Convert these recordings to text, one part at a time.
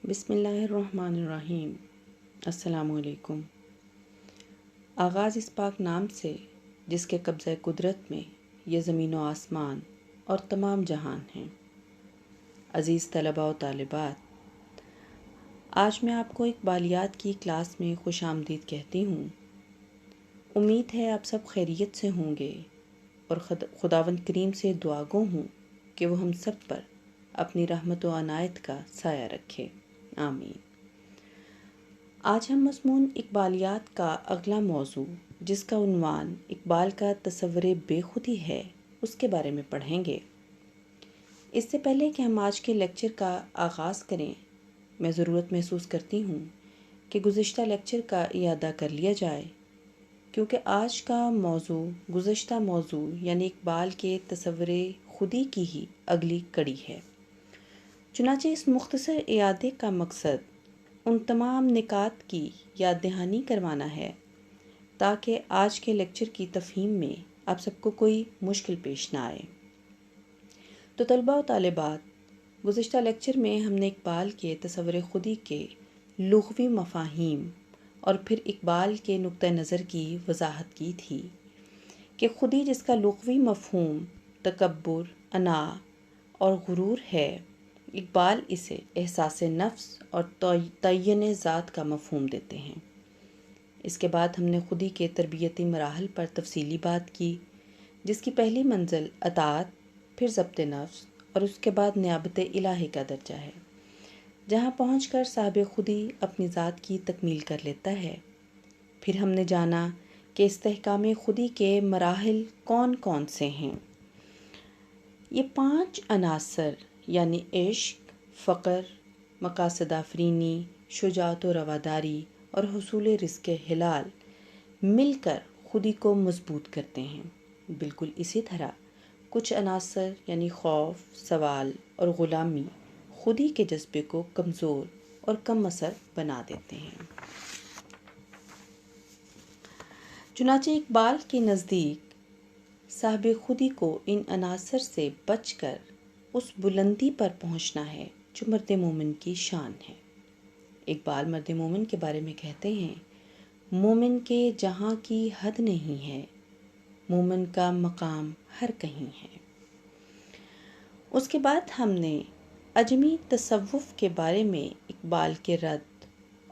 بسم اللہ الرحمن الرحیم۔ السلام علیکم۔ آغاز اس پاک نام سے جس کے قبضہ قدرت میں یہ زمین و آسمان اور تمام جہان ہیں۔ عزیز طلباء و طالبات، آج میں آپ کو اقبالیات کی کلاس میں خوش آمدید کہتی ہوں۔ امید ہے آپ سب خیریت سے ہوں گے اور خداوند کریم سے دعا گو ہوں کہ وہ ہم سب پر اپنی رحمت و عنایت کا سایہ رکھے، آمین۔ آج ہم مضمون اقبالیات کا اگلا موضوع جس کا عنوان اقبال کا تصور بے خودی ہے، اس کے بارے میں پڑھیں گے۔ اس سے پہلے کہ ہم آج کے لیکچر کا آغاز کریں، میں ضرورت محسوس کرتی ہوں کہ گزشتہ لیکچر کا اعادہ کر لیا جائے، کیونکہ آج کا موضوع گزشتہ موضوع یعنی اقبال کے تصور خودی کی ہی اگلی کڑی ہے۔ چنانچہ اس مختصر اعادے کا مقصد ان تمام نکات کی یاد دہانی کروانا ہے تاکہ آج کے لیکچر کی تفہیم میں آپ سب کو کوئی مشکل پیش نہ آئے۔ تو طلباء و طالبات، گزشتہ لیکچر میں ہم نے اقبال کے تصور خودی کے لغوی مفاہیم اور پھر اقبال کے نقطہ نظر کی وضاحت کی تھی کہ خودی جس کا لغوی مفہوم تکبر، انا اور غرور ہے، اقبال اسے احساس نفس اور تعین ذات کا مفہوم دیتے ہیں۔ اس کے بعد ہم نے خودی کے تربیتی مراحل پر تفصیلی بات کی، جس کی پہلی منزل اطاعت، پھر ضبط نفس اور اس کے بعد نیابت الہی کا درجہ ہے، جہاں پہنچ کر صاحب خودی اپنی ذات کی تکمیل کر لیتا ہے۔ پھر ہم نے جانا کہ استحکام خودی کے مراحل کون کون سے ہیں۔ یہ 5 عناصر یعنی عشق، فقر، مقاصد آفرینی، شجاعت و رواداری اور حصول رزق حلال مل کر خودی کو مضبوط کرتے ہیں۔ بالکل اسی طرح کچھ عناصر یعنی خوف، سوال اور غلامی خودی کے جذبے کو کمزور اور کم اثر بنا دیتے ہیں۔ چنانچہ اقبال کے نزدیک صاحب خودی کو ان عناصر سے بچ کر اس بلندی پر پہنچنا ہے جو مرد مومن کی شان ہے۔ اقبال مرد مومن کے بارے میں کہتے ہیں، مومن کے جہاں کی حد نہیں ہے، مومن کا مقام ہر کہیں ہے۔ اس کے بعد ہم نے عجمی تصوف کے بارے میں اقبال کے رد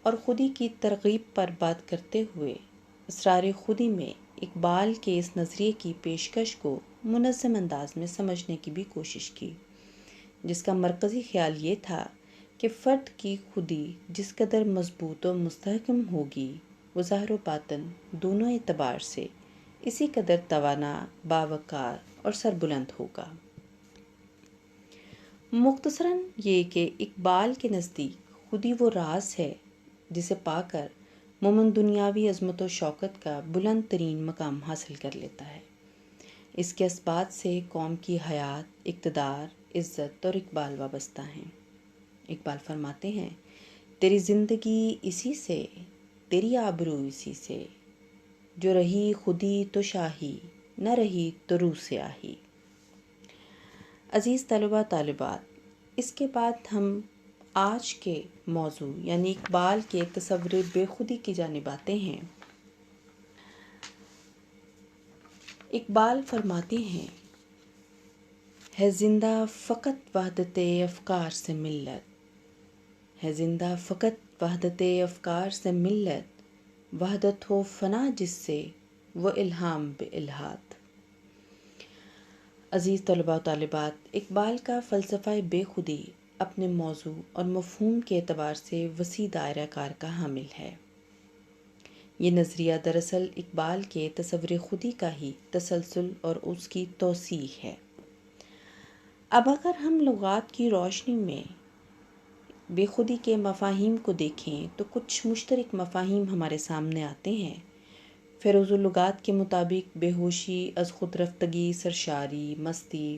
اور خودی کی ترغیب پر بات کرتے ہوئے اسرار خودی میں اقبال کے اس نظریے کی پیشکش کو منظم انداز میں سمجھنے کی بھی کوشش کی، جس کا مرکزی خیال یہ تھا کہ فرد کی خودی جس قدر مضبوط و مستحکم ہوگی، وہ ظاہر و باطن دونوں اعتبار سے اسی قدر توانا، باوقار اور سربلند ہوگا۔ مختصراً یہ کہ اقبال کے نزدیک خودی وہ راز ہے جسے پا کر مومن دنیاوی عظمت و شوکت کا بلند ترین مقام حاصل کر لیتا ہے۔ اس کے اسبات سے قوم کی حیات، اقتدار، عزت اور اقبال وابستہ ہیں۔ اقبال فرماتے ہیں، تیری زندگی اسی سے، تیری آبرو اسی سے، جو رہی خودی تو شاہی، نہ رہی تو روح سے آہی۔ عزیز طلباء طالبات، اس کے بعد ہم آج کے موضوع یعنی اقبال کے تصور بے خودی کی جانب آتے ہیں۔ اقبال فرماتے ہیں، ہے زندہ فقط وحدت افکار سے ملت، ہے زندہ فقط وحدت افکار سے ملت، وحدت ہو فنا جس سے وہ الہام بے الہات۔ عزیز طلباء و طالبات، اقبال کا فلسفہ بے خودی اپنے موضوع اور مفہوم کے اعتبار سے وسیع دائرہ کار کا حامل ہے۔ یہ نظریہ دراصل اقبال کے تصور خودی کا ہی تسلسل اور اس کی توسیع ہے۔ اب اگر ہم لغات کی روشنی میں بے خودی کے مفاہیم کو دیکھیں تو کچھ مشترک مفاہیم ہمارے سامنے آتے ہیں۔ فیروز اللغات کے مطابق بے ہوشی از خود رفتگی، سرشاری، مستی،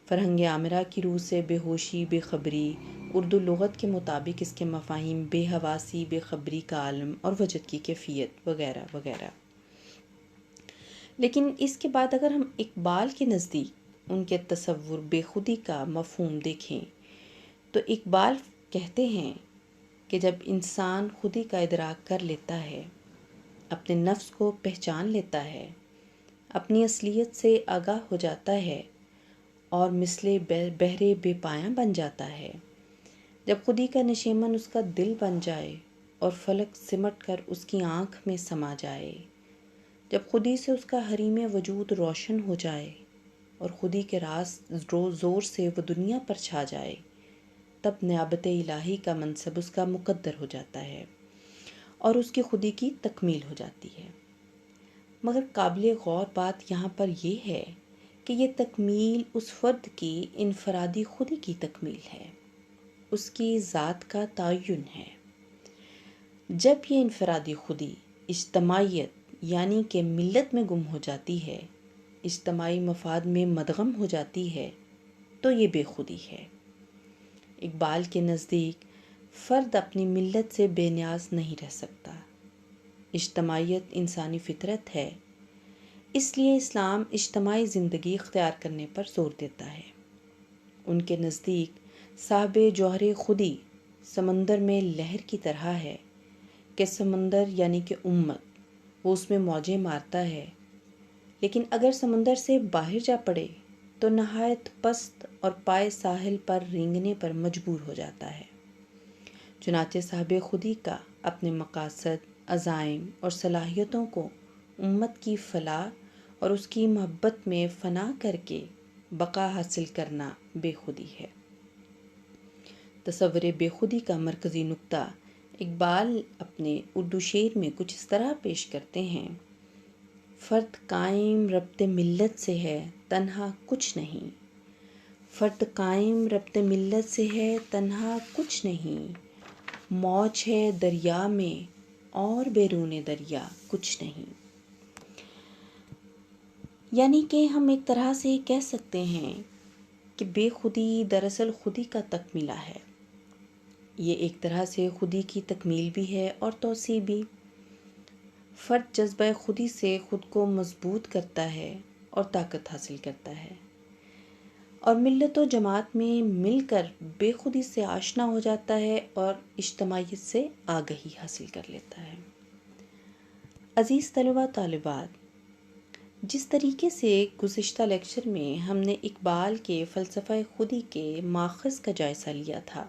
فرہنگ عامرہ کی روح سے بے ہوشی، بے خبری۔ اردو لغت کے مطابق اس کے مفاہیم بے حواسی، بے خبری کا عالم اور وجد کی کیفیت وغیرہ وغیرہ۔ لیکن اس کے بعد اگر ہم اقبال کے نزدیک ان کے تصور بے خودی کا مفہوم دیکھیں تو اقبال کہتے ہیں کہ جب انسان خودی کا ادراک کر لیتا ہے، اپنے نفس کو پہچان لیتا ہے، اپنی اصلیت سے آگاہ ہو جاتا ہے اور مثل بحر بے پایاں بن جاتا ہے، جب خودی کا نشیمن اس کا دل بن جائے اور فلک سمٹ کر اس کی آنکھ میں سما جائے، جب خودی سے اس کا حریم وجود روشن ہو جائے اور خودی کے راز زور سے وہ دنیا پر چھا جائے، تب نیابت الہی کا منصب اس کا مقدر ہو جاتا ہے اور اس کی خودی کی تکمیل ہو جاتی ہے۔ مگر قابل غور بات یہاں پر یہ ہے کہ یہ تکمیل اس فرد کی انفرادی خودی کی تکمیل ہے، اس کی ذات کا تعین ہے۔ جب یہ انفرادی خودی اجتماعیت یعنی کہ ملت میں گم ہو جاتی ہے، اجتماعی مفاد میں مدغم ہو جاتی ہے، تو یہ بے خودی ہے۔ اقبال کے نزدیک فرد اپنی ملت سے بے نیاز نہیں رہ سکتا۔ اجتماعیت انسانی فطرت ہے، اس لیے اسلام اجتماعی زندگی اختیار کرنے پر زور دیتا ہے۔ ان کے نزدیک صاحب جوہر خودی سمندر میں لہر کی طرح ہے کہ سمندر یعنی کہ امت وہ اس میں موجیں مارتا ہے، لیکن اگر سمندر سے باہر جا پڑے تو نہایت پست اور پائے ساحل پر رینگنے پر مجبور ہو جاتا ہے۔ چنانچہ صاحب خودی کا اپنے مقاصد، عزائم اور صلاحیتوں کو امت کی فلاح اور اس کی محبت میں فنا کر کے بقا حاصل کرنا بے خودی ہے۔ تصور بے خودی کا مرکزی نقطہ اقبال اپنے اردو شعر میں کچھ اس طرح پیش کرتے ہیں: فرد قائم ربط ملت سے ہے تنہا کچھ نہیں، فرد قائم ربط ملت سے ہے تنہا کچھ نہیں، موج ہے دریا میں اور بیرون دریا کچھ نہیں۔ یعنی کہ ہم ایک طرح سے کہہ سکتے ہیں کہ بے خودی دراصل خودی کا تکملہ ہے۔ یہ ایک طرح سے خودی کی تکمیل بھی ہے اور توسیع بھی۔ فرد جذبہ خودی سے خود کو مضبوط کرتا ہے اور طاقت حاصل کرتا ہے، اور ملت و جماعت میں مل کر بے خودی سے آشنا ہو جاتا ہے اور اجتماعیت سے آگہی حاصل کر لیتا ہے۔ عزیز طلباء طالبات، جس طریقے سے گزشتہ لیکچر میں ہم نے اقبال کے فلسفہ خودی کے ماخذ کا جائزہ لیا تھا،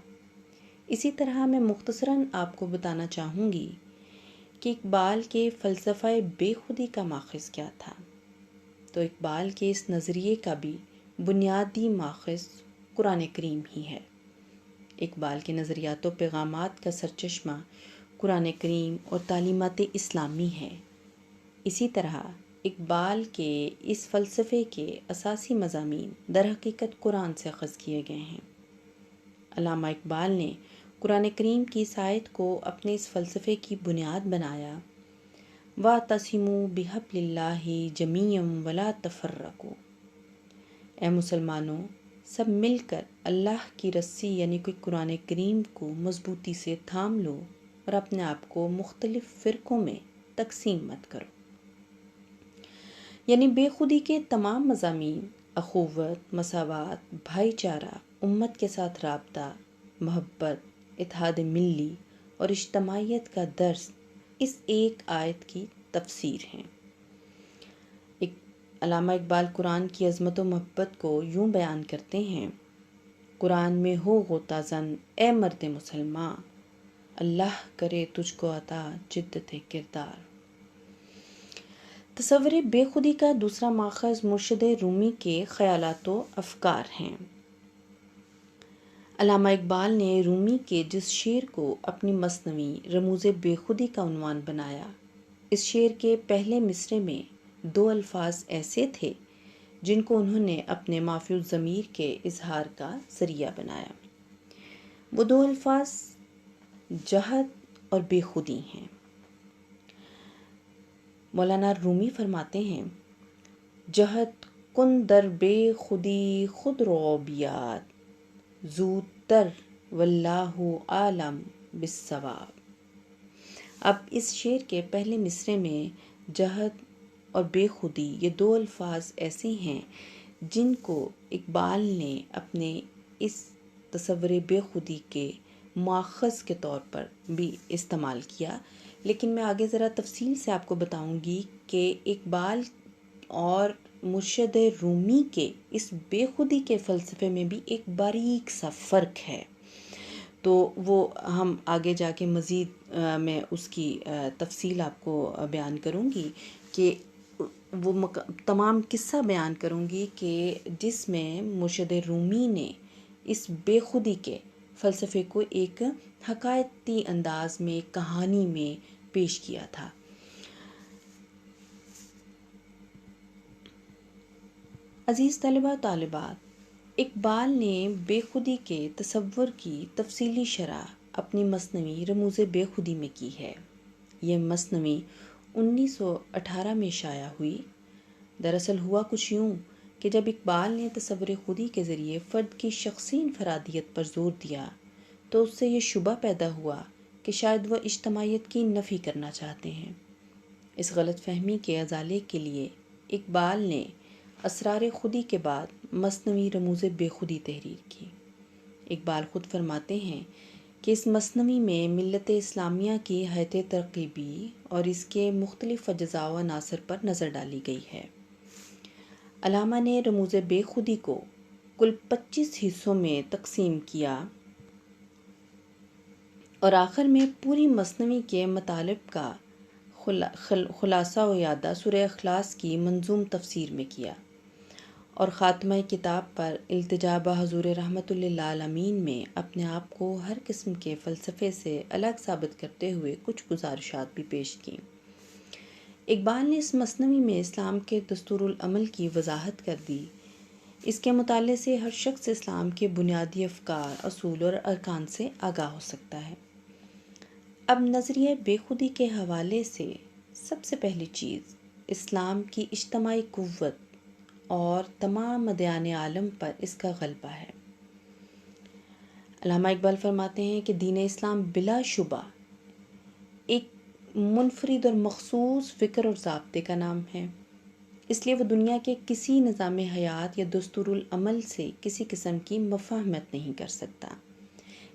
اسی طرح میں مختصراً آپ کو بتانا چاہوں گی کہ اقبال کے فلسفہ بے خودی کا ماخذ کیا تھا۔ تو اقبال کے اس نظریے کا بھی بنیادی ماخذ قرآن کریم ہی ہے۔ اقبال کے نظریات و پیغامات کا سرچشمہ قرآن کریم اور تعلیمات اسلامی ہے۔ اسی طرح اقبال کے اس فلسفے کے اساسی مضامین در حقیقت قرآن سے اخذ کیے گئے ہیں۔ علامہ اقبال نے قرآن کریم کی اس آیت کو اپنے اس فلسفے کی بنیاد بنایا: وَاعْتَصِمُوا بِحَبْلِ اللَّهِ جَمِيعًا وَلَا تَفَرَّقُوا۔ اے مسلمانوں، سب مل کر اللہ کی رسی یعنی کہ قرآن کریم کو مضبوطی سے تھام لو اور اپنے آپ کو مختلف فرقوں میں تقسیم مت کرو۔ یعنی بے خودی کے تمام مضامین اخوت، مساوات، بھائی چارہ، امت کے ساتھ رابطہ، محبت، اتحاد ملی اور اجتماعیت کا درس اس ایک آیت کی تفسیر ہیں۔ علامہ اقبال قرآن کی عظمت و محبت کو یوں بیان کرتے ہیں: قرآن میں ہو غوطہ زن اے مرد مسلماں، اللہ کرے تجھ کو عطا جدت کردار۔ تصور بے خودی کا دوسرا ماخذ مرشد رومی کے خیالات و افکار ہیں۔ علامہ اقبال نے رومی کے جس شعر کو اپنی مثنوی رموز بے خودی کا عنوان بنایا، اس شعر کے پہلے مصرعے میں 2 الفاظ ایسے تھے جن کو انہوں نے اپنے مافی الضمیر کے اظہار کا ذریعہ بنایا۔ وہ 2 الفاظ جہد اور بے خودی ہیں۔ مولانا رومی فرماتے ہیں: جہد کن در بے خودی خود رو بیاد، زودتر واللہ عالم بالصواب۔ اب اس شعر کے پہلے مصرعے میں جہد اور بے خودی یہ 2 الفاظ ایسے ہیں جن کو اقبال نے اپنے اس تصور بے خودی کے مؤخذ کے طور پر بھی استعمال کیا، لیکن میں آگے ذرا تفصیل سے آپ کو بتاؤں گی کہ اقبال اور مرشد رومی کے اس بے خودی کے فلسفے میں بھی ایک باریک سا فرق ہے، تو وہ ہم آگے جا کے مزید میں اس کی تفصیل آپ کو بیان کروں گی، کہ وہ تمام قصہ بیان کروں گی کہ جس میں مرشد رومی نے اس بے خودی کے فلسفے کو ایک حکایتی انداز میں، کہانی میں پیش کیا تھا۔ عزیز طلبہ و طالبات، اقبال نے بے خودی کے تصور کی تفصیلی شرح اپنی مثنوی رموز بے خودی میں کی ہے۔ یہ مثنوی 1918 میں شائع ہوئی۔ دراصل ہوا کچھ یوں کہ جب اقبال نے تصور خودی کے ذریعے فرد کی شخصی انفرادیت پر زور دیا تو اس سے یہ شبہ پیدا ہوا کہ شاید وہ اجتماعیت کی نفی کرنا چاہتے ہیں۔ اس غلط فہمی کے ازالے کے لیے اقبال نے اسرار خودی کے بعد مثنوی رموز بے خودی تحریر کی۔ اقبال خود فرماتے ہیں کہ اس مثنوی میں ملت اسلامیہ کی حیات ترغیبی اور اس کے مختلف اجزاء و عناصر پر نظر ڈالی گئی ہے۔ علامہ نے رموز بے خودی کو کل 25 حصوں میں تقسیم کیا اور آخر میں پوری مثنوی کے مطالب کا خلاصہ و اعادہ سورہ اخلاص کی منظوم تفسیر میں کیا، اور خاتمہ کتاب پر التجا بحضور رحمت للعالمین میں اپنے آپ کو ہر قسم کے فلسفے سے الگ ثابت کرتے ہوئے کچھ گزارشات بھی پیش کیں۔ اقبال نے اس مثنوی میں اسلام کے دستور العمل کی وضاحت کر دی۔ اس کے مطالعے سے ہر شخص اسلام کے بنیادی افکار، اصول اور ارکان سے آگاہ ہو سکتا ہے۔ اب نظریہ بے خودی کے حوالے سے سب سے پہلی چیز اسلام کی اجتماعی قوت اور تمام ادیان عالم پر اس کا غلبہ ہے۔ علامہ اقبال فرماتے ہیں کہ دین اسلام بلا شبہ ایک منفرد اور مخصوص فکر اور ضابطے کا نام ہے، اس لیے وہ دنیا کے کسی نظام حیات یا دستور العمل سے کسی قسم کی مفاہمت نہیں کر سکتا۔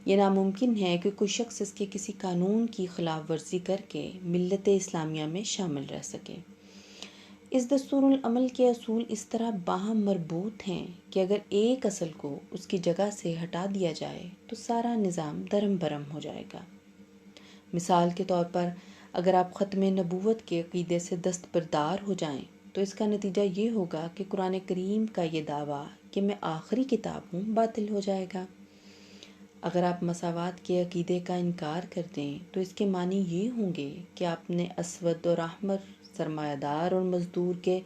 یہ ناممکن ہے کہ کوئی شخص اس کے کسی قانون کی خلاف ورزی کر کے ملت اسلامیہ میں شامل رہ سکے۔ اس دستور العمل کے اصول اس طرح باہم مربوط ہیں کہ اگر ایک اصل کو اس کی جگہ سے ہٹا دیا جائے تو سارا نظام درم برم ہو جائے گا۔ مثال کے طور پر اگر آپ ختم نبوت کے عقیدے سے دستبردار ہو جائیں تو اس کا نتیجہ یہ ہوگا کہ قرآن کریم کا یہ دعویٰ کہ میں آخری کتاب ہوں باطل ہو جائے گا۔ اگر آپ مساوات کے عقیدے کا انکار کر دیں تو اس کے معنی یہ ہوں گے کہ آپ نے اسود اور احمر، سرمایہ دار اور مزدور کے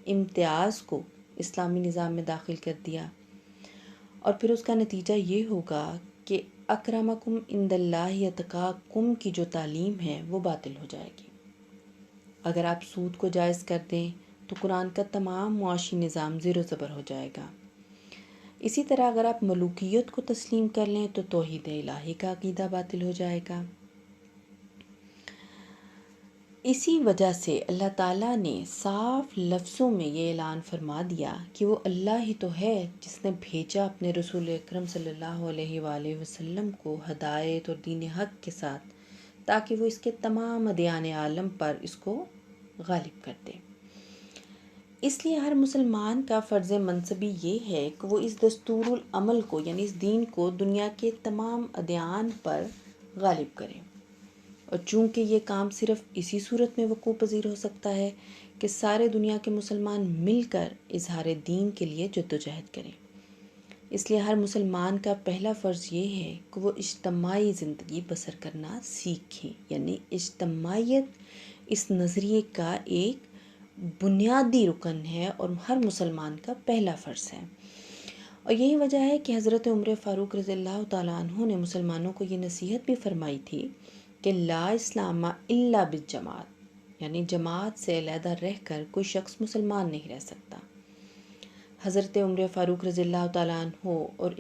امتیاز کو اسلامی نظام میں داخل کر دیا، اور پھر اس کا نتیجہ یہ ہوگا کہ اکرمکم عند اللہ اتقاکم کی جو تعلیم ہے وہ باطل ہو جائے گی۔ اگر آپ سود کو جائز کر دیں تو قرآن کا تمام معاشی نظام زیر و زبر ہو جائے گا۔ اسی طرح اگر آپ ملوکیت کو تسلیم کر لیں تو توحید الہی کا عقیدہ باطل ہو جائے گا۔ اسی وجہ سے اللہ تعالیٰ نے صاف لفظوں میں یہ اعلان فرما دیا کہ وہ اللہ ہی تو ہے جس نے بھیجا اپنے رسول اکرم صلی اللہ علیہ وآلہ وسلم کو ہدایت اور دین حق کے ساتھ، تاکہ وہ اس کے تمام ادیان عالم پر اس کو غالب کر دے۔ اس لیے ہر مسلمان کا فرض منصبی یہ ہے کہ وہ اس دستور العمل کو یعنی اس دین کو دنیا کے تمام ادیان پر غالب کرے، اور چونکہ یہ کام صرف اسی صورت میں وقوع پذیر ہو سکتا ہے کہ سارے دنیا کے مسلمان مل کر اظہار دین کے لیے جدوجہد کریں، اس لیے ہر مسلمان کا پہلا فرض یہ ہے کہ وہ اجتماعی زندگی بسر کرنا سیکھیں، یعنی اجتماعیت اس نظریے کا ایک بنیادی رکن ہے اور ہر مسلمان کا پہلا فرض ہے۔ اور یہی وجہ ہے کہ حضرت عمر فاروق رضی اللہ تعالیٰ عنہ نے مسلمانوں کو یہ نصیحت بھی فرمائی تھی کہ لا اسلام الا بالجماعت، یعنی جماعت سے علیحدہ رہ کر کوئی شخص مسلمان نہیں رہ سکتا۔ حضرت عمر فاروق رضی اللہ تعالیٰ عنہ اور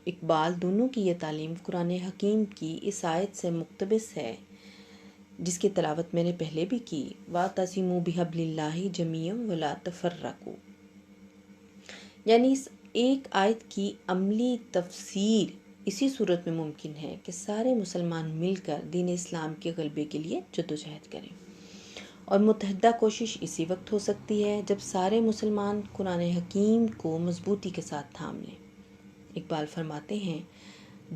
اقبال دونوں کی یہ تعلیم قرآن حکیم کی اس آیت سے مقتبس ہے جس کی تلاوت میں نے پہلے بھی کی، وَاعْتَصِمُوا بِحَبْلِ اللَّهِ جَمِيعًا وَلَا تَفَرَّقُوا، یعنی اس ایک آیت کی عملی تفسیر اسی صورت میں ممکن ہے کہ سارے مسلمان مل کر دین اسلام کے غلبے کے لیے جدوجہد کریں، اور متحدہ کوشش اسی وقت ہو سکتی ہے جب سارے مسلمان قرآن حکیم کو مضبوطی کے ساتھ تھام لیں۔ اقبال فرماتے ہیں،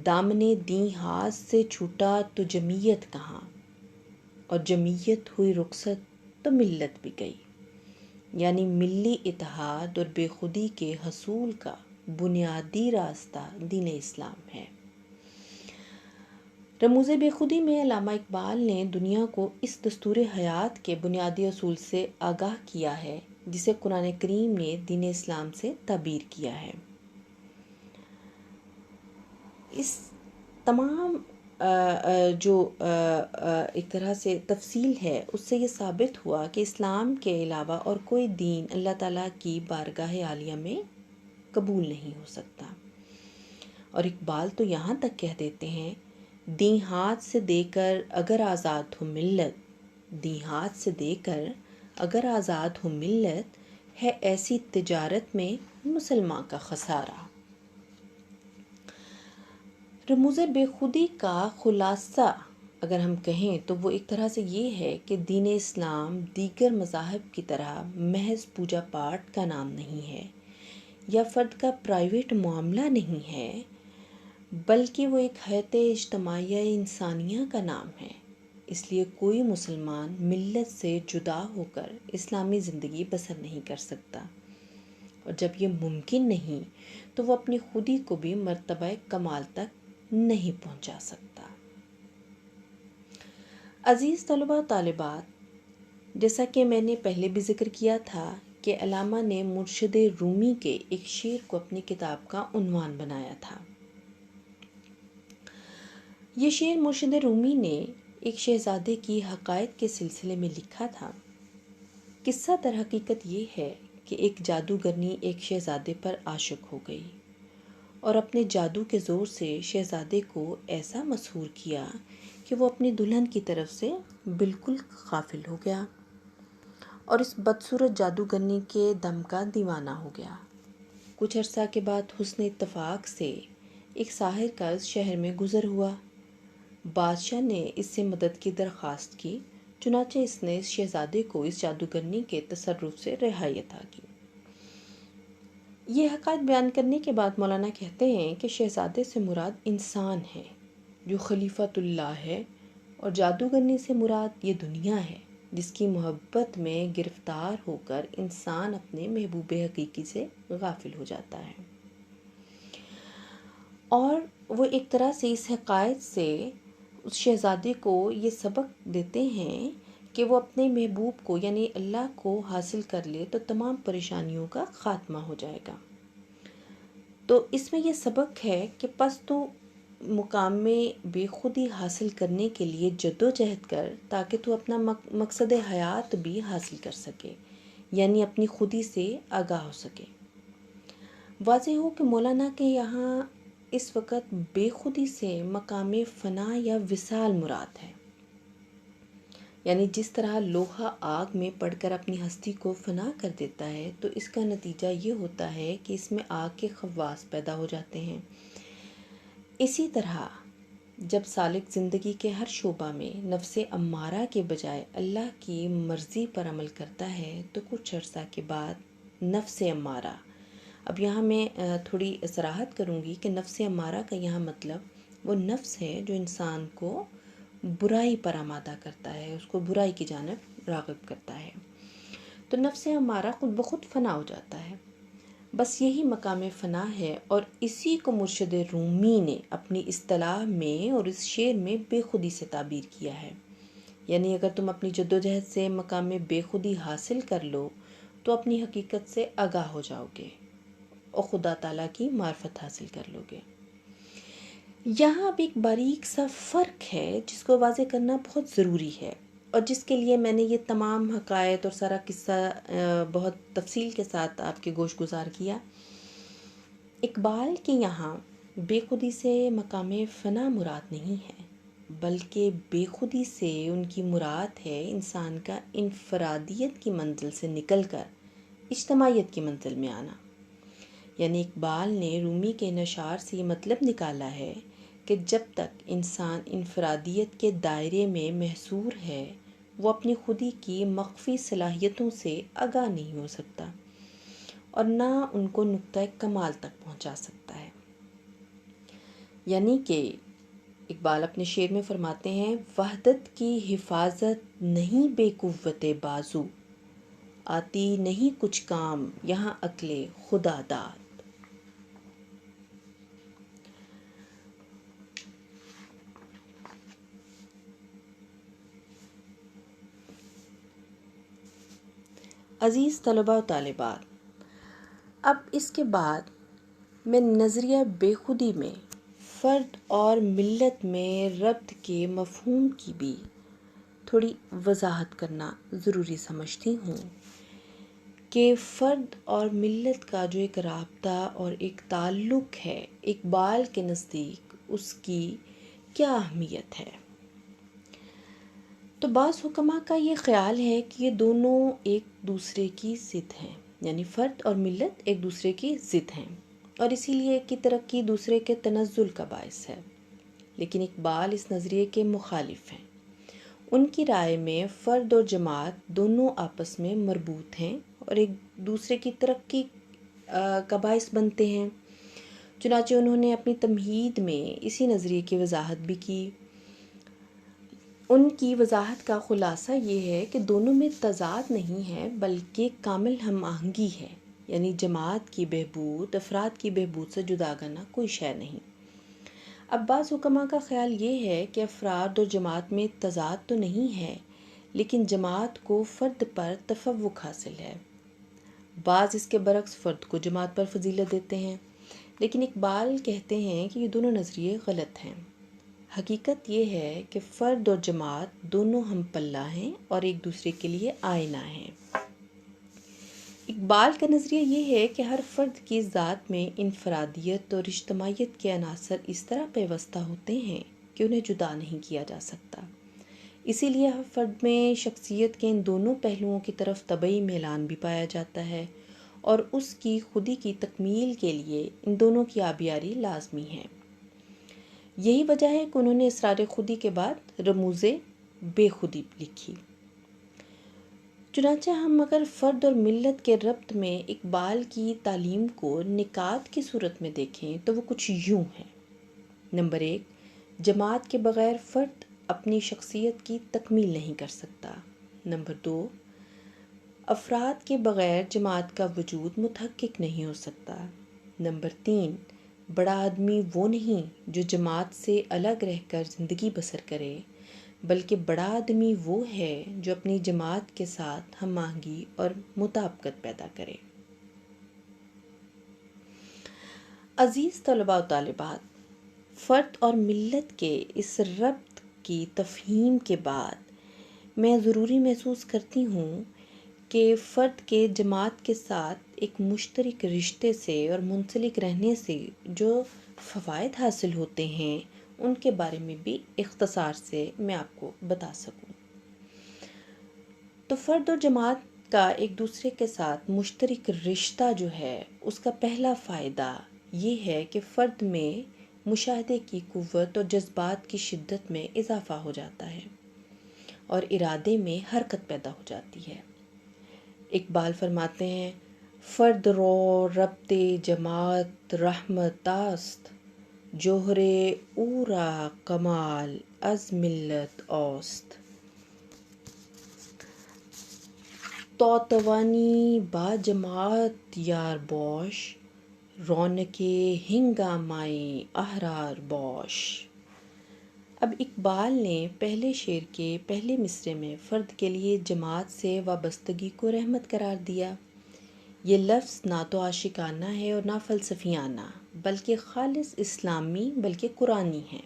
دامنے دیں ہاتھ سے چھوٹا تو جمعیت کہاں، اور جمعیت ہوئی رخصت تو ملت بھی گئی۔ یعنی ملی اتحاد اور بے خودی کے حصول کا بنیادی راستہ دین اسلام ہے۔ رموز بے خودی میں علامہ اقبال نے دنیا کو اس دستور حیات کے بنیادی اصول سے آگاہ کیا ہے جسے قرآن کریم نے دین اسلام سے تعبیر کیا ہے۔ اس تمام جو ایک طرح سے تفصیل ہے اس سے یہ ثابت ہوا کہ اسلام کے علاوہ اور کوئی دین اللہ تعالیٰ کی بارگاہ عالیہ میں قبول نہیں ہو سکتا۔ اور اقبال تو یہاں تک کہہ دیتے ہیں، دیں ہاتھ سے دے کر اگر آزاد ہو ملت، دیں ہاتھ سے دے کر اگر آزاد ہو ملت، ہے ایسی تجارت میں مسلمان کا خسارہ۔ رموز بے خودی کا خلاصہ اگر ہم کہیں تو وہ ایک طرح سے یہ ہے کہ دین اسلام دیگر مذاہب کی طرح محض پوجا پاٹ کا نام نہیں ہے یا فرد کا پرائیویٹ معاملہ نہیں ہے، بلکہ وہ ایک حیات اجتماعیہ انسانیہ کا نام ہے۔ اس لیے کوئی مسلمان ملت سے جدا ہو کر اسلامی زندگی بسر نہیں کر سکتا، اور جب یہ ممکن نہیں تو وہ اپنی خودی کو بھی مرتبہ کمال تک نہیں پہنچا سکتا۔ عزیز طلباء و طالبات، جیسا کہ میں نے پہلے بھی ذکر کیا تھا کہ علامہ نے مرشد رومی کے ایک شعر کو اپنی کتاب کا عنوان بنایا تھا۔ یہ شعر مرشد رومی نے ایک شہزادے کی حقائق کے سلسلے میں لکھا تھا۔ قصہ در حقیقت یہ ہے کہ ایک جادوگرنی ایک شہزادے پر عاشق ہو گئی اور اپنے جادو کے زور سے شہزادے کو ایسا مسحور کیا کہ وہ اپنی دلہن کی طرف سے بالکل غافل ہو گیا اور اس بدصورت جادوگرنی کے دم کا دیوانہ ہو گیا۔ کچھ عرصہ کے بعد حسن اتفاق سے ایک ساحر کا اس شہر میں گزر ہوا۔ بادشاہ نے اس سے مدد کی درخواست کی، چنانچہ اس نے اس شہزادے کو اس جادوگرنی کے تصرف سے رہائی عطا کی۔ یہ حقائق بیان کرنے کے بعد مولانا کہتے ہیں کہ شہزادے سے مراد انسان ہے جو خلیفۃ اللہ ہے، اور جادوگرنی سے مراد یہ دنیا ہے جس کی محبت میں گرفتار ہو کر انسان اپنے محبوب حقیقی سے غافل ہو جاتا ہے۔ اور وہ ایک طرح سے اس حقائق سے اس شہزادے کو یہ سبق دیتے ہیں کہ وہ اپنے محبوب کو یعنی اللہ کو حاصل کر لے تو تمام پریشانیوں کا خاتمہ ہو جائے گا۔ تو اس میں یہ سبق ہے کہ پس تو مقام میں بے خودی حاصل کرنے کے لیے جدوجہد کر تاکہ تو اپنا مقصد حیات بھی حاصل کر سکے، یعنی اپنی خودی سے آگاہ ہو سکے۔ واضح ہو کہ مولانا کے یہاں اس وقت بے خودی سے مقام فنا یا وصال مراد ہے، یعنی جس طرح لوہا آگ میں پڑ کر اپنی ہستی کو فنا کر دیتا ہے تو اس کا نتیجہ یہ ہوتا ہے کہ اس میں آگ کے خواص پیدا ہو جاتے ہیں۔ اسی طرح جب سالک زندگی کے ہر شعبہ میں نفس امارہ کے بجائے اللہ کی مرضی پر عمل کرتا ہے تو کچھ عرصہ کے بعد نفس امارہ، اب یہاں میں تھوڑی صراحت کروں گی کہ نفس امارہ کا یہاں مطلب وہ نفس ہے جو انسان کو برائی پر آمادہ کرتا ہے، اس کو برائی کی جانب راغب کرتا ہے، تو نفس امارہ خود بخود فنا ہو جاتا ہے۔ بس یہی مقام فنا ہے، اور اسی کو مرشد رومی نے اپنی اصطلاح میں اور اس شعر میں بے خودی سے تعبیر کیا ہے۔ یعنی اگر تم اپنی جدوجہد سے مقام بے خودی حاصل کر لو تو اپنی حقیقت سے آگاہ ہو جاؤ گے اور خدا تعالیٰ کی معرفت حاصل کر لو گے۔ یہاں اب ایک باریک سا فرق ہے جس کو واضح کرنا بہت ضروری ہے، اور جس کے لیے میں نے یہ تمام حقائق اور سارا قصہ بہت تفصیل کے ساتھ آپ کے گوش گزار کیا۔ اقبال کے یہاں بے خودی سے مقام فنا مراد نہیں ہے، بلکہ بے خودی سے ان کی مراد ہے انسان کا انفرادیت کی منزل سے نکل کر اجتماعیت کی منزل میں آنا۔ یعنی اقبال نے رومی کے نشار سے یہ مطلب نکالا ہے کہ جب تک انسان انفرادیت کے دائرے میں محصور ہے وہ اپنی خودی کی مخفی صلاحیتوں سے آگاہ نہیں ہو سکتا اور نہ ان کو نقطہ کمال تک پہنچا سکتا ہے۔ یعنی کہ اقبال اپنے شعر میں فرماتے ہیں، وحدت کی حفاظت نہیں بے قوت بازو، آتی نہیں کچھ کام یہاں عقل خدا داد۔ عزیز طلباء و طالبات، اب اس کے بعد میں نظریہ بے خودی میں فرد اور ملت میں ربط کے مفہوم کی بھی تھوڑی وضاحت کرنا ضروری سمجھتی ہوں کہ فرد اور ملت کا جو ایک رابطہ اور ایک تعلق ہے، اقبال کے نزدیک اس کی کیا اہمیت ہے۔ تو بعض حکماء کا یہ خیال ہے کہ یہ دونوں ایک دوسرے کی ضد ہیں، یعنی فرد اور ملت ایک دوسرے کی ضد ہیں اور اسی لیے ایک کی ترقی دوسرے کے تنزل کا باعث ہے، لیکن اقبال اس نظریے کے مخالف ہیں۔ ان کی رائے میں فرد اور جماعت دونوں آپس میں مربوط ہیں اور ایک دوسرے کی ترقی کا باعث بنتے ہیں۔ چنانچہ انہوں نے اپنی تمہید میں اسی نظریے کی وضاحت بھی کی۔ ان کی وضاحت کا خلاصہ یہ ہے کہ دونوں میں تضاد نہیں ہے بلکہ کامل ہم آہنگی ہے، یعنی جماعت کی بہبود افراد کی بہبود سے جدا کرنا کوئی شے نہیں۔ اب بعض حکماء کا خیال یہ ہے کہ افراد اور جماعت میں تضاد تو نہیں ہے لیکن جماعت کو فرد پر تفوق حاصل ہے۔ بعض اس کے برعکس فرد کو جماعت پر فضیلت دیتے ہیں، لیکن اقبال کہتے ہیں کہ یہ دونوں نظریے غلط ہیں۔ حقیقت یہ ہے کہ فرد اور جماعت دونوں ہم پلہ ہیں اور ایک دوسرے کے لیے آئینہ ہیں۔ اقبال کا نظریہ یہ ہے کہ ہر فرد کی ذات میں انفرادیت اور اجتماعیت کے عناصر اس طرح پیوستہ ہوتے ہیں کہ انہیں جدا نہیں کیا جا سکتا۔ اسی لیے ہر فرد میں شخصیت کے ان دونوں پہلوؤں کی طرف طبعی میلان بھی پایا جاتا ہے اور اس کی خودی کی تکمیل کے لیے ان دونوں کی آبیاری لازمی ہے۔ یہی وجہ ہے کہ انہوں نے اسرار خودی کے بعد رموز بے خودی لکھی۔ چنانچہ ہم اگر فرد اور ملت کے ربط میں اقبال کی تعلیم کو نکات کی صورت میں دیکھیں تو وہ کچھ یوں ہے۔ نمبر 1، جماعت کے بغیر فرد اپنی شخصیت کی تکمیل نہیں کر سکتا۔ نمبر 2، افراد کے بغیر جماعت کا وجود متحقق نہیں ہو سکتا۔ نمبر 3، بڑا آدمی وہ نہیں جو جماعت سے الگ رہ کر زندگی بسر کرے بلکہ بڑا آدمی وہ ہے جو اپنی جماعت کے ساتھ ہم آہنگی اور مطابقت پیدا کرے۔ عزیز طلباء و طالبات، فرد اور ملت کے اس ربط کی تفہیم کے بعد میں ضروری محسوس کرتی ہوں کہ فرد کے جماعت کے ساتھ ایک مشترک رشتے سے اور منسلک رہنے سے جو فوائد حاصل ہوتے ہیں ان کے بارے میں بھی اختصار سے میں آپ کو بتا سکوں۔ تو فرد اور جماعت کا ایک دوسرے کے ساتھ مشترک رشتہ جو ہے اس کا پہلا فائدہ یہ ہے کہ فرد میں مشاہدے کی قوت اور جذبات کی شدت میں اضافہ ہو جاتا ہے اور ارادے میں حرکت پیدا ہو جاتی ہے۔ اقبال فرماتے ہیں، فرد رو ربط جماعت رحمت است، جوہر او را کمال از ملت اوست۔ تو توانی با جماعت یار باش، رونق ہنگامۂ احرار باش۔ اب اقبال نے پہلے شعر کے پہلے مصرعے میں فرد کے لیے جماعت سے وابستگی کو رحمت قرار دیا۔ یہ لفظ نہ تو عاشقانہ ہے اور نہ فلسفیانہ بلکہ خالص اسلامی بلکہ قرآنی ہے۔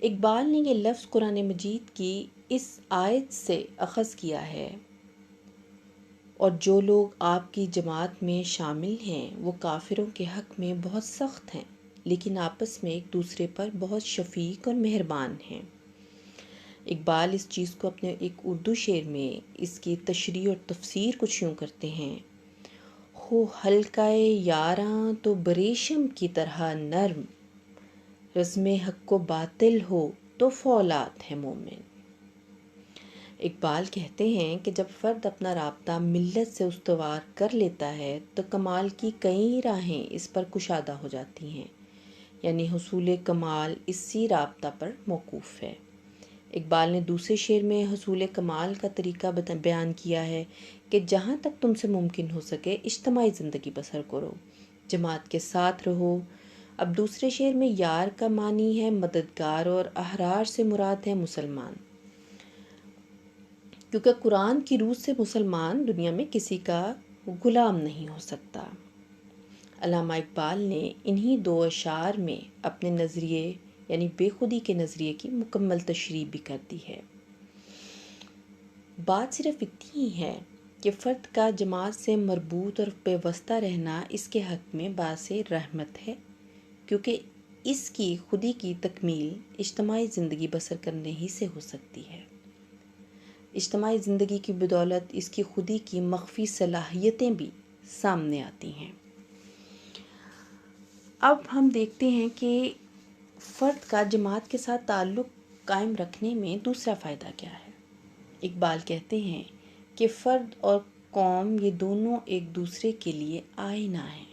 اقبال نے یہ لفظ قرآن مجید کی اس آیت سے اخذ کیا ہے، اور جو لوگ آپ کی جماعت میں شامل ہیں وہ کافروں کے حق میں بہت سخت ہیں لیکن آپس میں ایک دوسرے پر بہت شفیق اور مہربان ہیں۔ اقبال اس چیز کو اپنے ایک اردو شعر میں اس کی تشریح اور تفسیر کچھ یوں کرتے ہیں، ہو حلقۂ یاراں تو بریشم کی طرح نرم، رسم حق کو باطل ہو تو فولاد ہے مومن۔ اقبال کہتے ہیں کہ جب فرد اپنا رابطہ ملت سے استوار کر لیتا ہے تو کمال کی کئی راہیں اس پر کشادہ ہو جاتی ہیں، یعنی حصول کمال اسی رابطہ پر موقوف ہے۔ اقبال نے دوسرے شعر میں حصول کمال کا طریقہ بیان کیا ہے کہ جہاں تک تم سے ممکن ہو سکے اجتماعی زندگی بسر کرو، جماعت کے ساتھ رہو۔ اب دوسرے شعر میں یار کا معنی ہے مددگار اور احرار سے مراد ہے مسلمان، کیونکہ قرآن کی روح سے مسلمان دنیا میں کسی کا غلام نہیں ہو سکتا۔ علامہ اقبال نے انہی دو اشعار میں اپنے نظریے یعنی بے خودی کے نظریے کی مکمل تشریح بھی کر دی ہے۔ بات صرف اتنی ہے کہ فرد کا جماعت سے مربوط اور پیوستہ رہنا اس کے حق میں باعث رحمت ہے، کیونکہ اس کی خودی کی تکمیل اجتماعی زندگی بسر کرنے ہی سے ہو سکتی ہے۔ اجتماعی زندگی کی بدولت اس کی خودی کی مخفی صلاحیتیں بھی سامنے آتی ہیں۔ اب ہم دیکھتے ہیں کہ فرد کا جماعت کے ساتھ تعلق قائم رکھنے میں دوسرا فائدہ کیا ہے۔ اقبال کہتے ہیں کہ فرد اور قوم یہ دونوں ایک دوسرے کے لیے آئینہ ہیں،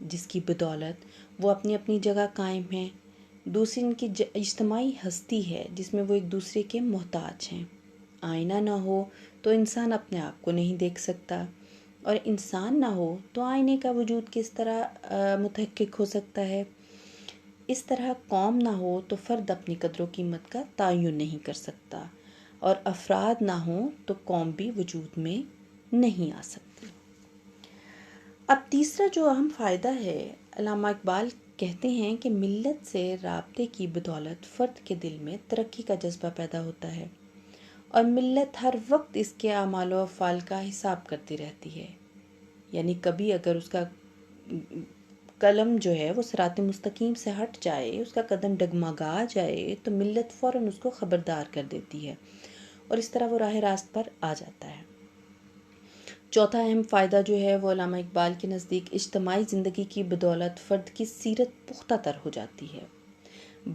جس کی بدولت وہ اپنی اپنی جگہ قائم ہیں۔ دوسری ان کی اجتماعی ہستی ہے جس میں وہ ایک دوسرے کے محتاج ہیں۔ آئینہ نہ ہو تو انسان اپنے آپ کو نہیں دیکھ سکتا، اور انسان نہ ہو تو آئینے کا وجود کس طرح متحقق ہو سکتا ہے۔ اس طرح قوم نہ ہو تو فرد اپنی قدر و قیمت کا تعین نہیں کر سکتا، اور افراد نہ ہوں تو قوم بھی وجود میں نہیں آ سکتی۔ اب تیسرا جو اہم فائدہ ہے، علامہ اقبال کہتے ہیں کہ ملت سے رابطے کی بدولت فرد کے دل میں ترقی کا جذبہ پیدا ہوتا ہے، اور ملت ہر وقت اس کے اعمال و افعال کا حساب کرتی رہتی ہے۔ یعنی کبھی اگر اس کا قلم جو ہے وہ صراط مستقیم سے ہٹ جائے، اس کا قدم ڈگمگا جائے تو ملت فوراً اس کو خبردار کر دیتی ہے، اور اس طرح وہ راہ راست پر آ جاتا ہے۔ چوتھا اہم فائدہ جو ہے وہ علامہ اقبال کے نزدیک اجتماعی زندگی کی بدولت فرد کی سیرت پختہ تر ہو جاتی ہے،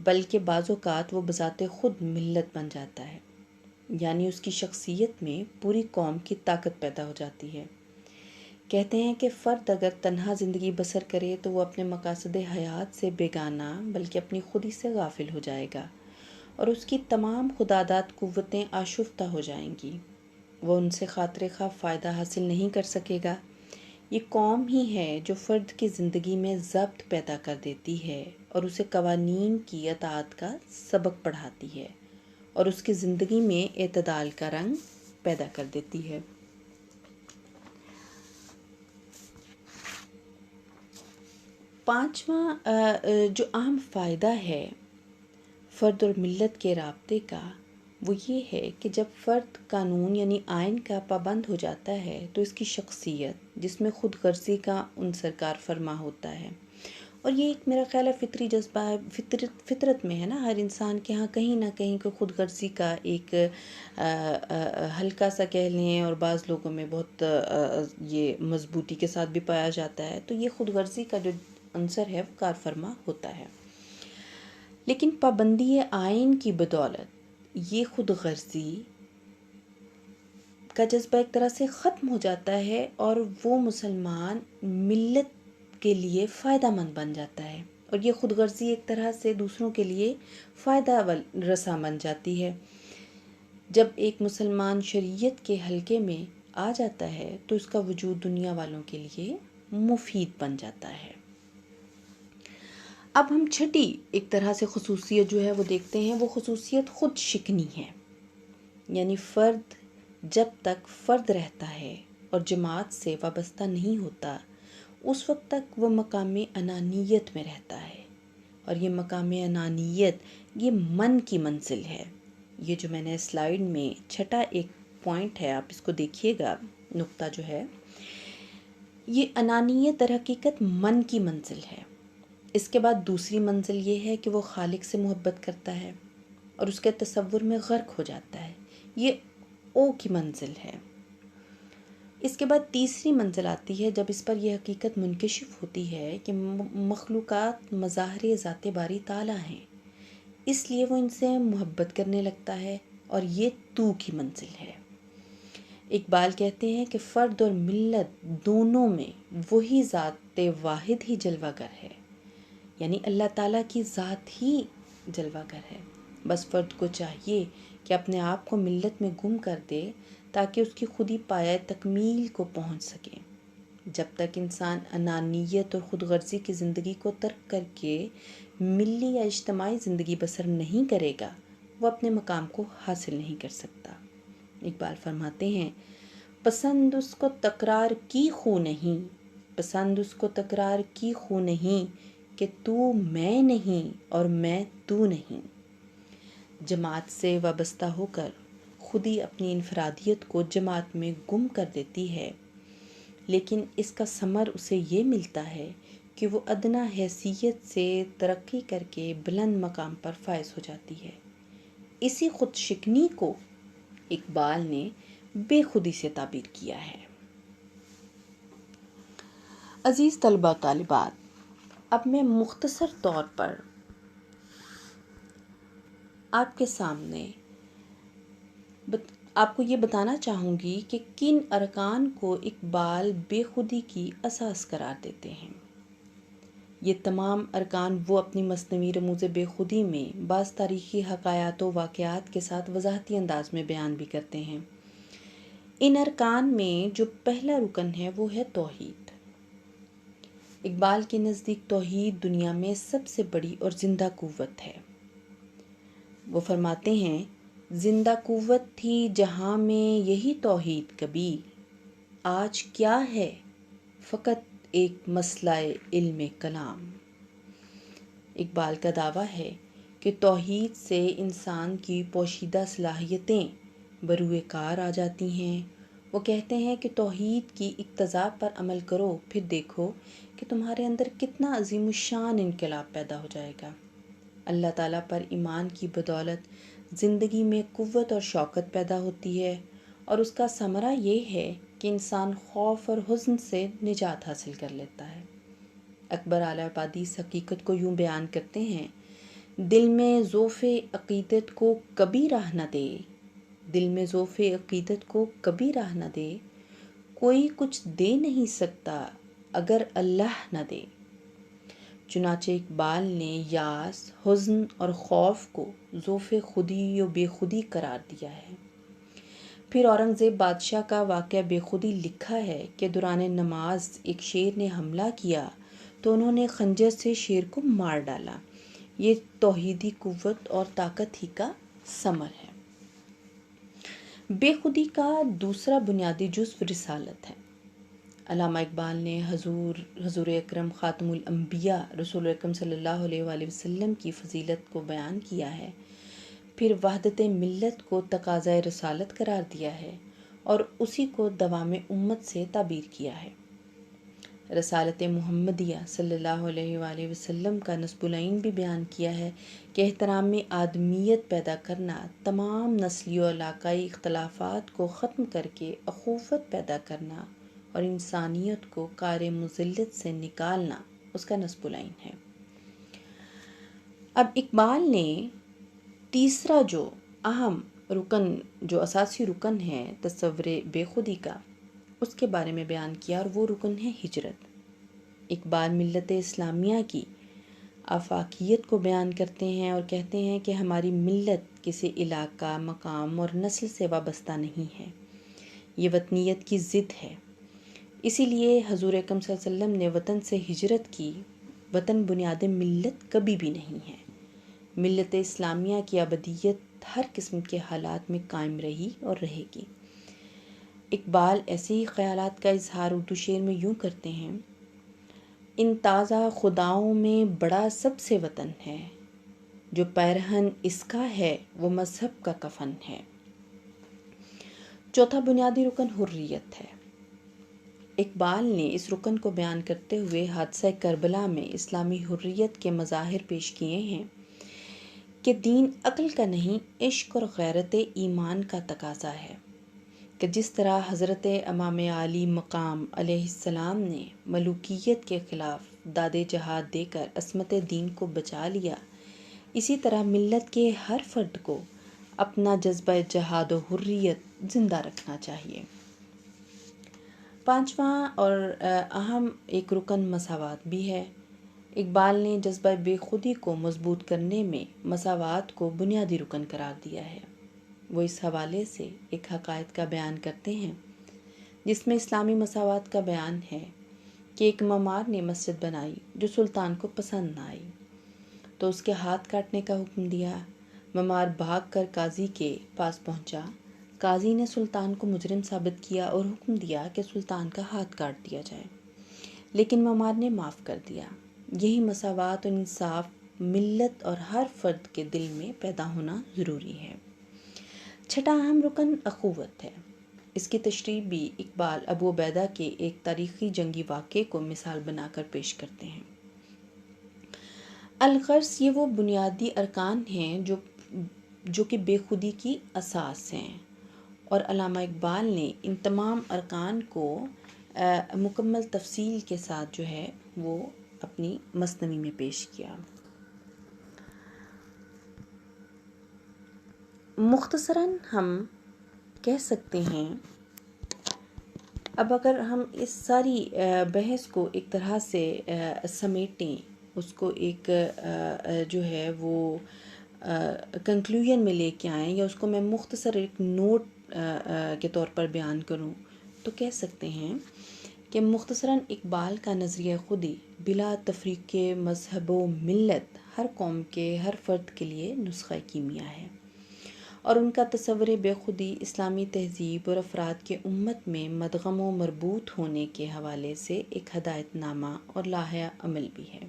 بلکہ بعض اوقات وہ بذات خود ملت بن جاتا ہے، یعنی اس کی شخصیت میں پوری قوم کی طاقت پیدا ہو جاتی ہے۔ کہتے ہیں کہ فرد اگر تنہا زندگی بسر کرے تو وہ اپنے مقاصد حیات سے بیگانہ بلکہ اپنی خودی سے غافل ہو جائے گا، اور اس کی تمام خداداد قوتیں آشفتہ ہو جائیں گی، وہ ان سے خاطر خواہ فائدہ حاصل نہیں کر سکے گا۔ یہ قوم ہی ہے جو فرد کی زندگی میں ضبط پیدا کر دیتی ہے اور اسے قوانین کی اطاعت کا سبق پڑھاتی ہے، اور اس کی زندگی میں اعتدال کا رنگ پیدا کر دیتی ہے۔ پانچواں جو اہم فائدہ ہے فرد اور ملت کے رابطے کا، وہ یہ ہے کہ جب فرد قانون یعنی آئین کا پابند ہو جاتا ہے تو اس کی شخصیت جس میں خود غرضی کا عنصر کار فرما ہوتا ہے، اور یہ ایک میرا خیال ہے فطری جذبہ ہے، فطرت میں ہے نا، ہر انسان کے ہاں کہیں نہ کہیں کوئی خود غرضی کا ایک ہلکا سا کہہ لیں، اور بعض لوگوں میں بہت یہ مضبوطی کے ساتھ بھی پایا جاتا ہے، تو یہ خود غرضی کا جو عنصر ہے وہ کار فرما ہوتا ہے۔ لیکن پابندی آئین کی بدولت یہ خود غرضی کا جذبہ ایک طرح سے ختم ہو جاتا ہے، اور وہ مسلمان ملت کے لیے فائدہ مند بن جاتا ہے، اور یہ خود غرضی ایک طرح سے دوسروں کے لیے فائدہ رساں بن جاتی ہے۔ جب ایک مسلمان شریعت کے حلقے میں آ جاتا ہے تو اس کا وجود دنیا والوں کے لیے مفید بن جاتا ہے۔ اب ہم چھٹی ایک طرح سے خصوصیت جو ہے وہ دیکھتے ہیں، وہ خصوصیت خود شکنی ہے، یعنی فرد جب تک فرد رہتا ہے اور جماعت سے وابستہ نہیں ہوتا اس وقت تک وہ مقام انانیت میں رہتا ہے، اور یہ مقام انانیت یہ من کی منزل ہے۔ یہ جو میں نے سلائیڈ میں چھٹا ایک پوائنٹ ہے، آپ اس کو دیکھیے گا، نقطہ جو ہے، یہ انانیت در حقیقت من کی منزل ہے۔ اس کے بعد دوسری منزل یہ ہے کہ وہ خالق سے محبت کرتا ہے اور اس کے تصور میں غرق ہو جاتا ہے، یہ او کی منزل ہے۔ اس کے بعد تیسری منزل آتی ہے جب اس پر یہ حقیقت منکشف ہوتی ہے کہ مخلوقات مظاہر ذات باری تعالیٰ ہیں، اس لیے وہ ان سے محبت کرنے لگتا ہے، اور یہ تو کی منزل ہے۔ اقبال کہتے ہیں کہ فرد اور ملت دونوں میں وہی ذات واحد ہی جلوہ گر ہے، یعنی اللہ تعالیٰ کی ذات ہی جلوہ گر ہے۔ بس فرد کو چاہیے کہ اپنے آپ کو ملت میں گم کر دے تاکہ اس کی خودی پایہ تکمیل کو پہنچ سکے۔ جب تک انسان انانیت اور خود غرضی کی زندگی کو ترک کر کے ملی یا اجتماعی زندگی بسر نہیں کرے گا، وہ اپنے مقام کو حاصل نہیں کر سکتا۔ اقبال فرماتے ہیں، پسند اس کو تکرار کی خو نہیں، پسند اس کو تکرار کی خو نہیں، کہ تو میں نہیں اور میں تو نہیں۔ جماعت سے وابستہ ہو کر خود ہی اپنی انفرادیت کو جماعت میں گم کر دیتی ہے، لیکن اس کا ثمر اسے یہ ملتا ہے کہ وہ ادنا حیثیت سے ترقی کر کے بلند مقام پر فائز ہو جاتی ہے۔ اسی خود شکنی کو اقبال نے بے خودی سے تعبیر کیا ہے۔ عزیز طلبہ و طالبات، اب میں مختصر طور پر آپ کے سامنے آپ کو یہ بتانا چاہوں گی کہ کن ارکان کو اقبال بے خودی کی اساس قرار دیتے ہیں۔ یہ تمام ارکان وہ اپنی مثنوی رموز بے خودی میں بعض تاریخی حقائق و واقعات کے ساتھ وضاحتی انداز میں بیان بھی کرتے ہیں۔ ان ارکان میں جو پہلا رکن ہے وہ ہے توحید۔ اقبال کے نزدیک توحید دنیا میں سب سے بڑی اور زندہ قوت ہے۔ وہ فرماتے ہیں، زندہ قوت تھی جہاں میں یہی توحید کبھی، آج کیا ہے فقط ایک مسئلہ علم کلام۔ اقبال کا دعویٰ ہے کہ توحید سے انسان کی پوشیدہ صلاحیتیں بروئے کار آ جاتی ہیں۔ وہ کہتے ہیں کہ توحید کی اقتضاء پر عمل کرو، پھر دیکھو کہ تمہارے اندر کتنا عظیم الشان انقلاب پیدا ہو جائے گا۔ اللہ تعالیٰ پر ایمان کی بدولت زندگی میں قوت اور شوکت پیدا ہوتی ہے، اور اس کا ثمرہ یہ ہے کہ انسان خوف اور حزن سے نجات حاصل کر لیتا ہے۔ اکبر اعلی آبادی اس حقیقت کو یوں بیان کرتے ہیں، دل میں ذوف عقیدت کو کبھی راہ نہ دے، دل میں ذوف عقیدت کو کبھی راہ نہ دے، کوئی کچھ دے نہیں سکتا اگر اللہ نہ دے۔ چنانچہ اقبال نے یاس، حزن اور خوف کو ذوف خودی و بے خودی قرار دیا ہے۔ پھر اورنگزیب بادشاہ کا واقعہ بے خودی لکھا ہے کہ دوران نماز ایک شیر نے حملہ کیا تو انہوں نے خنجر سے شیر کو مار ڈالا۔ یہ توحیدی قوت اور طاقت ہی کا ثمر ہے۔ بے خودی کا دوسرا بنیادی جزو رسالت ہے۔ علامہ اقبال نے حضور اکرم خاتم الانبیاء رسول اکرم صلی اللہ علیہ وآلہ وسلم کی فضیلت کو بیان کیا ہے، پھر وحدت ملت کو تقاضۂ رسالت قرار دیا ہے، اور اسی کو دوام امت سے تعبیر کیا ہے۔ رسالت محمدیہ صلی اللہ علیہ وآلہ وسلم کا نصب العین بھی بیان کیا ہے کہ احترام آدمیت پیدا کرنا، تمام نسلی و علاقائی اختلافات کو ختم کر کے اخوت پیدا کرنا اور انسانیت کو کار مذلت سے نکالنا اس کا نصب العین ہے۔ اب اقبال نے تیسرا جو اہم رکن، جو اساسی رکن ہے تصور بے خودی کا، اس کے بارے میں بیان کیا، اور وہ رکن ہے ہجرت۔ اقبال ملت اسلامیہ کی آفاقیت کو بیان کرتے ہیں اور کہتے ہیں کہ ہماری ملت کسی علاقہ، مقام اور نسل سے وابستہ نہیں ہے، یہ وطنیت کی ضد ہے۔ اسی لیے حضور اکرم صلی اللہ علیہ وسلم نے وطن سے ہجرت کی۔ وطن بنیاد ملت کبھی بھی نہیں ہے۔ ملت اسلامیہ کی ابدیت ہر قسم کے حالات میں قائم رہی اور رہے گی۔ اقبال ایسے ہی خیالات کا اظہار اردو شعر میں یوں کرتے ہیں، ان تازہ خداؤں میں بڑا سب سے وطن ہے، جو پیرہن اس کا ہے وہ مذہب کا کفن ہے۔ چوتھا بنیادی رکن حریت ہے۔ اقبال نے اس رکن کو بیان کرتے ہوئے حادثہ کربلا میں اسلامی حریت کے مظاہر پیش کیے ہیں کہ دین عقل کا نہیں، عشق اور غیرت ایمان کا تقاضا ہے۔ کہ جس طرح حضرت امام علی مقام علیہ السلام نے ملوکیت کے خلاف داد جہاد دے کر عصمت دین کو بچا لیا، اسی طرح ملت کے ہر فرد کو اپنا جذبہ جہاد و حریت زندہ رکھنا چاہیے۔ پانچواں اور اہم ایک رکن مساوات بھی ہے۔ اقبال نے جذبہ بے خودی کو مضبوط کرنے میں مساوات کو بنیادی رکن قرار دیا ہے۔ وہ اس حوالے سے ایک حقائق کا بیان کرتے ہیں جس میں اسلامی مساوات کا بیان ہے کہ ایک معمار نے مسجد بنائی جو سلطان کو پسند نہ آئی تو اس کے ہاتھ کاٹنے کا حکم دیا۔ معمار بھاگ کر قاضی کے پاس پہنچا، قاضی نے سلطان کو مجرم ثابت کیا اور حکم دیا کہ سلطان کا ہاتھ کاٹ دیا جائے، لیکن معمار نے معاف کر دیا۔ یہی مساوات اور انصاف ملت اور ہر فرد کے دل میں پیدا ہونا ضروری ہے۔ چھٹا اہم رکن اخوت ہے۔ اس کی تشریح بھی اقبال ابو عبیدہ کے ایک تاریخی جنگی واقعے کو مثال بنا کر پیش کرتے ہیں۔ الغرض یہ وہ بنیادی ارکان ہیں جو کہ بے خودی کی اساس ہیں، اور علامہ اقبال نے ان تمام ارکان کو مکمل تفصیل کے ساتھ جو ہے وہ اپنی مثنوی میں پیش کیا۔ مختصراً ہم کہہ سکتے ہیں، اب اگر ہم اس ساری بحث کو ایک طرح سے سمیٹیں، اس کو ایک جو ہے وہ کنکلوژن میں لے کے آئیں، یا اس کو میں مختصر ایک نوٹ کے طور پر بیان کروں، تو کہہ سکتے ہیں کہ مختصراً اقبال کا نظریہ خودی بلا تفریق مذہب و ملت ہر قوم کے ہر فرد کے لیے نسخہ کیمیا ہے، اور ان کا تصور بے خودی اسلامی تہذیب اور افراد کے امت میں مدغم و مربوط ہونے کے حوالے سے ایک ہدایت نامہ اور لائحہ عمل بھی ہے۔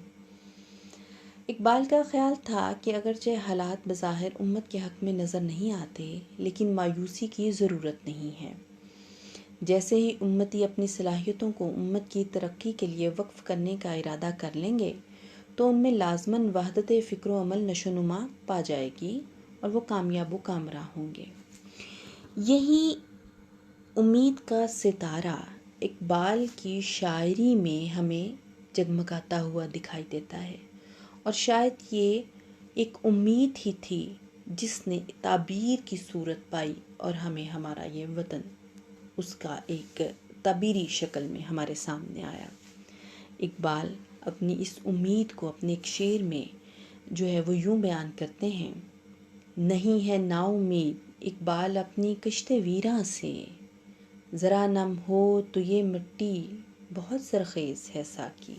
اقبال کا خیال تھا کہ اگرچہ حالات بظاہر امت کے حق میں نظر نہیں آتے، لیکن مایوسی کی ضرورت نہیں ہے۔ جیسے ہی امتی اپنی صلاحیتوں کو امت کی ترقی کے لیے وقف کرنے کا ارادہ کر لیں گے تو ان میں لازماً وحدت فکر و عمل نشو و نما پا جائے گی اور وہ کامیاب و کامراں ہوں گے۔ یہی امید کا ستارہ اقبال کی شاعری میں ہمیں جگمگاتا ہوا دکھائی دیتا ہے، اور شاید یہ ایک امید ہی تھی جس نے تعبیر کی صورت پائی اور ہمیں ہمارا یہ وطن اس کا ایک تعبیری شکل میں ہمارے سامنے آیا۔ اقبال اپنی اس امید کو اپنے ایک شعر میں جو ہے وہ یوں بیان کرتے ہیں: نہیں ہے نا امید اقبال اپنی کشت ویراں سے، ذرا نم ہو تو یہ مٹی بہت زرخیز ہے ساقی۔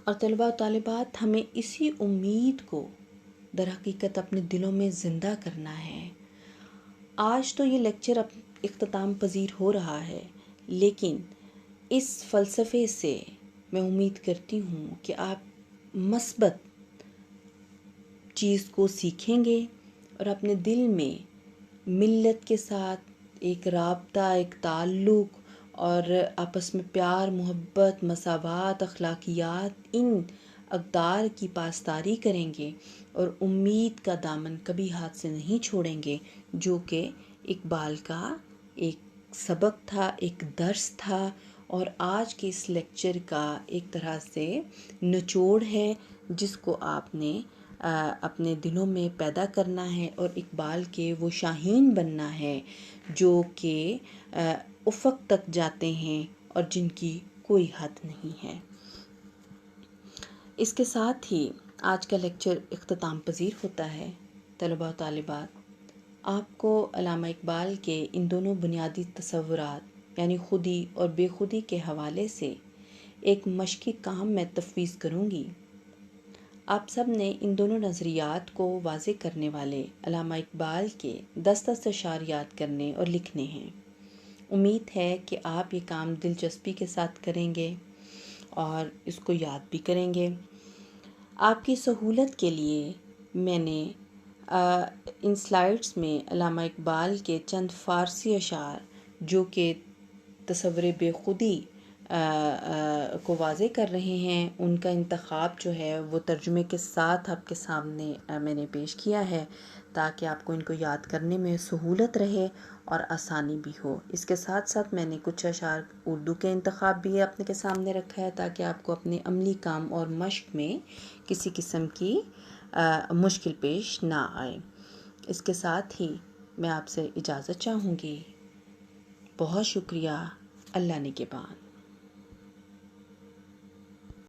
اور طلباء و طالبات، ہمیں اسی امید کو در حقیقت اپنے دلوں میں زندہ کرنا ہے۔ آج تو یہ لیکچر اختتام پذیر ہو رہا ہے، لیکن اس فلسفے سے میں امید کرتی ہوں کہ آپ مثبت چیز کو سیکھیں گے اور اپنے دل میں ملت کے ساتھ ایک رابطہ، ایک تعلق اور آپس میں پیار، محبت، مساوات، اخلاقیات، ان اقدار کی پاسداری کریں گے، اور امید کا دامن کبھی ہاتھ سے نہیں چھوڑیں گے، جو کہ اقبال کا ایک سبق تھا، ایک درس تھا، اور آج کے اس لیکچر کا ایک طرح سے نچوڑ ہے جس کو آپ نے اپنے دلوں میں پیدا کرنا ہے، اور اقبال کے وہ شاہین بننا ہے جو کہ افق تک جاتے ہیں اور جن کی کوئی حد نہیں ہے۔ اس کے ساتھ ہی آج کا لیکچر اختتام پذیر ہوتا ہے۔ طلباء و طالبات، آپ کو علامہ اقبال کے ان دونوں بنیادی تصورات یعنی خودی اور بے خودی کے حوالے سے ایک مشقی کام میں تفویض کروں گی۔ آپ سب نے ان دونوں نظریات کو واضح کرنے والے علامہ اقبال کے 10 اشعار یاد کرنے اور لکھنے ہیں۔ امید ہے کہ آپ یہ کام دلچسپی کے ساتھ کریں گے اور اس کو یاد بھی کریں گے۔ آپ کی سہولت کے لیے میں نے ان سلائیڈز میں علامہ اقبال کے چند فارسی اشعار جو کہ تصور بے خودی کو واضح کر رہے ہیں، ان کا انتخاب جو ہے وہ ترجمے کے ساتھ آپ کے سامنے میں نے پیش کیا ہے، تاکہ آپ کو ان کو یاد کرنے میں سہولت رہے اور آسانی بھی ہو۔ اس کے ساتھ ساتھ میں نے کچھ اشعار اردو کے انتخاب بھی اپنے کے سامنے رکھا ہے، تاکہ آپ کو اپنے عملی کام اور مشق میں کسی قسم کی مشکل پیش نہ آئے۔ اس کے ساتھ ہی میں آپ سے اجازت چاہوں گی۔ بہت شکریہ۔ اللہ نگہبان۔